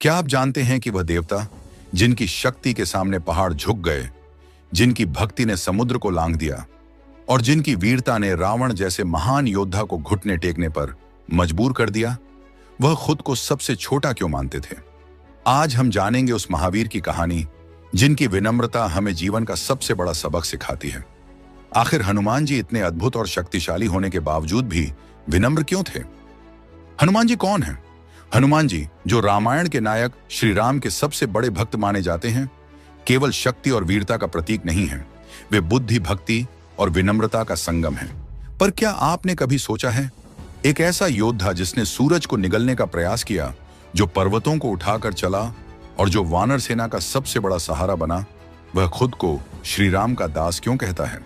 क्या आप जानते हैं कि वह देवता जिनकी शक्ति के सामने पहाड़ झुक गए, जिनकी भक्ति ने समुद्र को लांघ दिया और जिनकी वीरता ने रावण जैसे महान योद्धा को घुटने टेकने पर मजबूर कर दिया, वह खुद को सबसे छोटा क्यों मानते थे? आज हम जानेंगे उस महावीर की कहानी जिनकी विनम्रता हमें जीवन का सबसे बड़ा सबक सिखाती है। आखिर हनुमान जी इतने अद्भुत और शक्तिशाली होने के बावजूद भी विनम्र क्यों थे? हनुमान जी कौन हैं? हनुमान जी, जो रामायण के नायक श्री राम के सबसे बड़े भक्त माने जाते हैं, केवल शक्ति और वीरता का प्रतीक नहीं है। वे बुद्धि, भक्ति और विनम्रता का संगम है। पर क्या आपने कभी सोचा है, एक ऐसा योद्धा जिसने सूरज को निगलने का प्रयास किया, जो पर्वतों को उठाकर चला और जो वानर सेना का सबसे बड़ा सहारा बना, वह खुद को श्री राम का दास क्यों कहता है?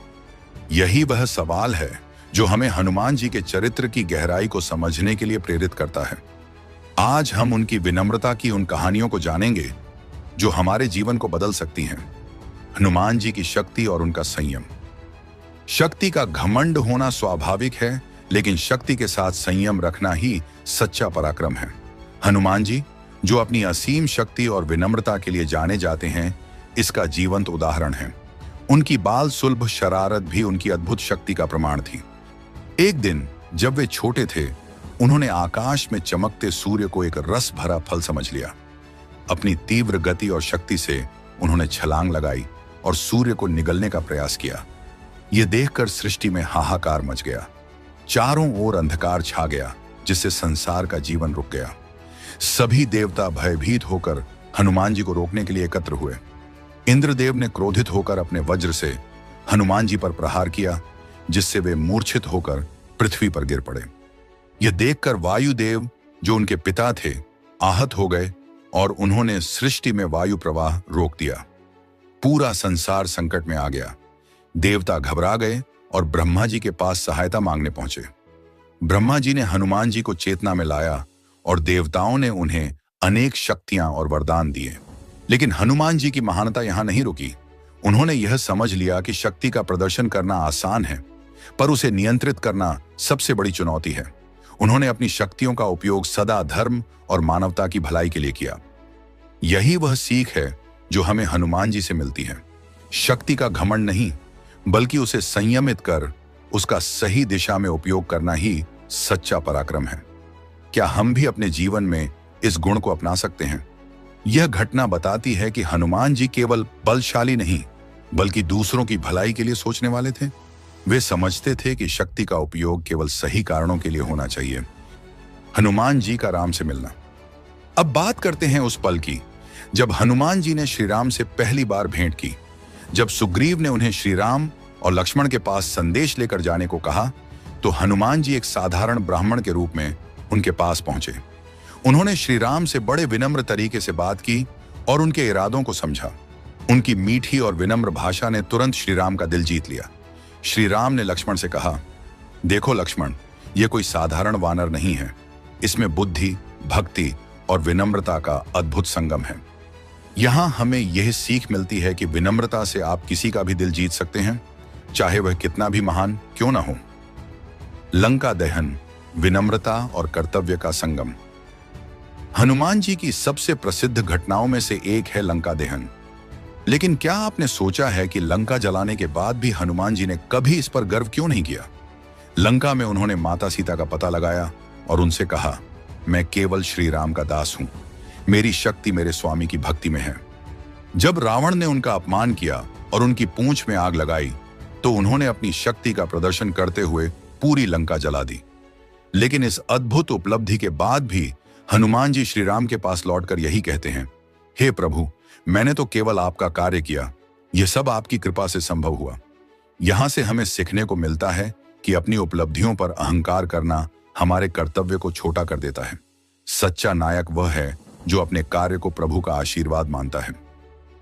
यही वह सवाल है जो हमें हनुमान जी के चरित्र की गहराई को समझने के लिए प्रेरित करता है। आज हम उनकी विनम्रता की उन कहानियों को जानेंगे जो हमारे जीवन को बदल सकती हैं। हनुमान जी की शक्ति और उनका संयम। शक्ति का घमंड होना स्वाभाविक है, लेकिन शक्ति के साथ संयम रखना ही सच्चा पराक्रम है। हनुमान जी, जो अपनी असीम शक्ति और विनम्रता के लिए जाने जाते हैं, इसका जीवंत उदाहरण है। उनकी बाल सुलभ शरारत भी उनकी अद्भुत शक्ति का प्रमाण थी। एक दिन जब वे छोटे थे, उन्होंने आकाश में चमकते सूर्य को एक रस भरा फल समझ लिया। अपनी तीव्र गति और शक्ति से उन्होंने छलांग लगाई और सूर्य को निगलने का प्रयास किया। यह देखकर सृष्टि में हाहाकार मच गया। चारों ओर अंधकार छा गया, जिससे संसार का जीवन रुक गया। सभी देवता भयभीत होकर हनुमान जी को रोकने के लिए एकत्र हुए। इंद्रदेव ने क्रोधित होकर अपने वज्र से हनुमान जी पर प्रहार किया, जिससे वे मूर्छित होकर पृथ्वी पर गिर पड़े। यह देखकर वायुदेव, जो उनके पिता थे, आहत हो गए और उन्होंने सृष्टि में वायु प्रवाह रोक दिया। पूरा संसार संकट में आ गया। देवता घबरा गए और ब्रह्मा जी के पास सहायता मांगने पहुंचे। ब्रह्मा जी ने हनुमान जी को चेतना में लाया और देवताओं ने उन्हें अनेक शक्तियां और वरदान दिए। लेकिन हनुमान जी की महानता यहां नहीं रुकी। उन्होंने यह समझ लिया कि शक्ति का प्रदर्शन करना आसान है, पर उसे नियंत्रित करना सबसे बड़ी चुनौती है। उन्होंने अपनी शक्तियों का उपयोग सदा धर्म और मानवता की भलाई के लिए किया। यही वह सीख है जो हमें हनुमान जी से मिलती है। शक्ति का घमंड नहीं, बल्कि उसे संयमित कर उसका सही दिशा में उपयोग करना ही सच्चा पराक्रम है। क्या हम भी अपने जीवन में इस गुण को अपना सकते हैं? यह घटना बताती है कि हनुमान जी केवल बलशाली नहीं, बल्कि दूसरों की भलाई के लिए सोचने वाले थे। वे समझते थे कि शक्ति का उपयोग केवल सही कारणों के लिए होना चाहिए। हनुमान जी का राम से मिलना। अब बात करते हैं उस पल की जब हनुमान जी ने श्री राम से पहली बार भेंट की। जब सुग्रीव ने उन्हें श्री राम और लक्ष्मण के पास संदेश लेकर जाने को कहा, तो हनुमान जी एक साधारण ब्राह्मण के रूप में उनके पास पहुंचे। उन्होंने श्री राम से बड़े विनम्र तरीके से बात की और उनके इरादों को समझा। उनकी मीठी और विनम्र भाषा ने तुरंत श्री राम का दिल जीत लिया। श्री राम ने लक्ष्मण से कहा, देखो लक्ष्मण, यह कोई साधारण वानर नहीं है। इसमें बुद्धि, भक्ति और विनम्रता का अद्भुत संगम है। यहां हमें यह सीख मिलती है कि विनम्रता से आप किसी का भी दिल जीत सकते हैं, चाहे वह कितना भी महान क्यों ना हो। लंका दहन, विनम्रता और कर्तव्य का संगम। हनुमान जी की सबसे प्रसिद्ध घटनाओं में से एक है लंका दहन। लेकिन क्या आपने सोचा है कि लंका जलाने के बाद भी हनुमान जी ने कभी इस पर गर्व क्यों नहीं किया? लंका में उन्होंने माता सीता का पता लगाया और उनसे कहा, मैं केवल श्री राम का दास हूं। मेरी शक्ति मेरे स्वामी की भक्ति में है। जब रावण ने उनका अपमान किया और उनकी पूंछ में आग लगाई, तो उन्होंने अपनी शक्ति का प्रदर्शन करते हुए पूरी लंका जला दी। लेकिन इस अद्भुत उपलब्धि के बाद भी हनुमान जी श्री राम के पास लौटकर यही कहते हैं, हे प्रभु, मैंने तो केवल आपका कार्य किया। यह सब आपकी कृपा से संभव हुआ। यहां से हमें सीखने को मिलता है कि अपनी उपलब्धियों पर अहंकार करना हमारे कर्तव्य को छोटा कर देता है। सच्चा नायक वह है जो अपने कार्य को प्रभु का आशीर्वाद मानता है।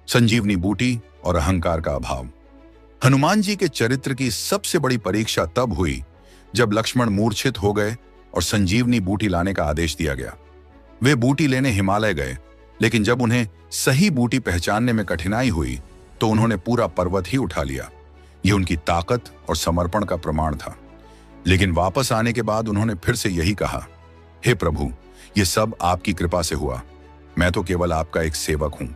संजीवनी बूटी और अहंकार का अभाव। हनुमान जी के चरित्र की सबसे बड़ी परीक्षा तब हुई जब लक्ष्मण मूर्छित हो गए और संजीवनी बूटी लाने का आदेश दिया गया। वे बूटी लेने हिमालय गए, लेकिन जब उन्हें सही बूटी पहचानने में कठिनाई हुई, तो उन्होंने पूरा पर्वत ही उठा लिया। यह उनकी ताकत और समर्पण का प्रमाण था। लेकिन वापस आने के बाद उन्होंने फिर से यही कहा, हे प्रभु, यह सब आपकी कृपा से हुआ। मैं तो केवल आपका एक सेवक हूं।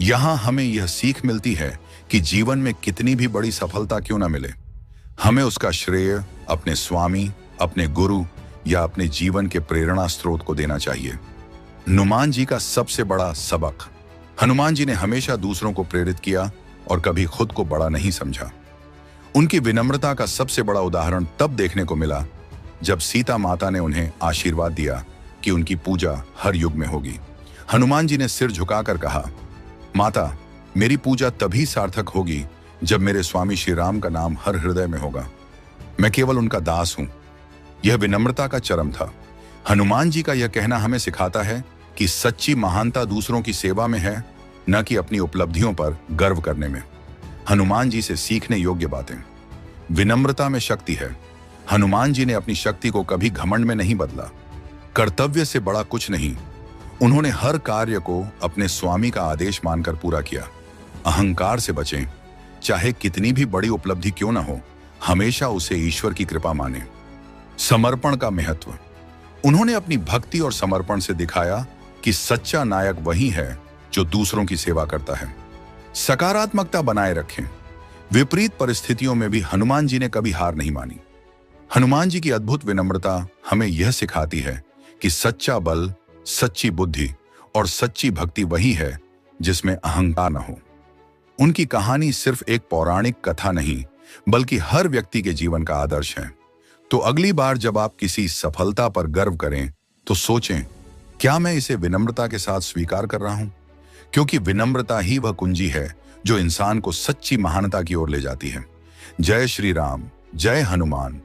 यहां हमें यह सीख मिलती है कि जीवन में कितनी भी बड़ी सफलता क्यों ना मिले, हमें उसका श्रेय अपने स्वामी, अपने गुरु या अपने जीवन के प्रेरणा स्रोत को देना चाहिए। हनुमान जी का सबसे बड़ा सबक। हनुमान जी ने हमेशा दूसरों को प्रेरित किया और कभी खुद को बड़ा नहीं समझा। उनकी विनम्रता का सबसे बड़ा उदाहरण तब देखने को मिला जब सीता माता ने उन्हें आशीर्वाद दिया कि उनकी पूजा हर युग में होगी। हनुमान जी ने सिर झुकाकर कहा, माता, मेरी पूजा तभी सार्थक होगी जब मेरे स्वामी श्री राम का नाम हर हृदय में होगा। मैं केवल उनका दास हूं। यह विनम्रता का चरम था। हनुमान जी का यह कहना हमें सिखाता है कि सच्ची महानता दूसरों की सेवा में है, न कि अपनी उपलब्धियों पर गर्व करने में। हनुमान जी से सीखने योग्य बातें। विनम्रता में शक्ति है। हनुमान जी ने अपनी शक्ति को कभी घमंड में नहीं बदला। कर्तव्य से बड़ा कुछ नहीं। उन्होंने हर कार्य को अपने स्वामी का आदेश मानकर पूरा किया। अहंकार से बचें। चाहे कितनी भी बड़ी उपलब्धि क्यों न हो, हमेशा उसे ईश्वर की कृपा माने। समर्पण का महत्व। उन्होंने अपनी भक्ति और समर्पण से दिखाया कि सच्चा नायक वही है जो दूसरों की सेवा करता है। सकारात्मकता बनाए रखें। विपरीत परिस्थितियों में भी हनुमान जी ने कभी हार नहीं मानी। हनुमान जी की अद्भुत विनम्रता हमें यह सिखाती है कि सच्चा बल, सच्ची बुद्धि और सच्ची भक्ति वही है जिसमें अहंकार न हो। उनकी कहानी सिर्फ एक पौराणिक कथा नहीं, बल्कि हर व्यक्ति के जीवन का आदर्श है। तो अगली बार जब आप किसी सफलता पर गर्व करें, तो सोचें, क्या मैं इसे विनम्रता के साथ स्वीकार कर रहा हूं? क्योंकि विनम्रता ही वह कुंजी है जो इंसान को सच्ची महानता की ओर ले जाती है। जय श्री राम, जय हनुमान।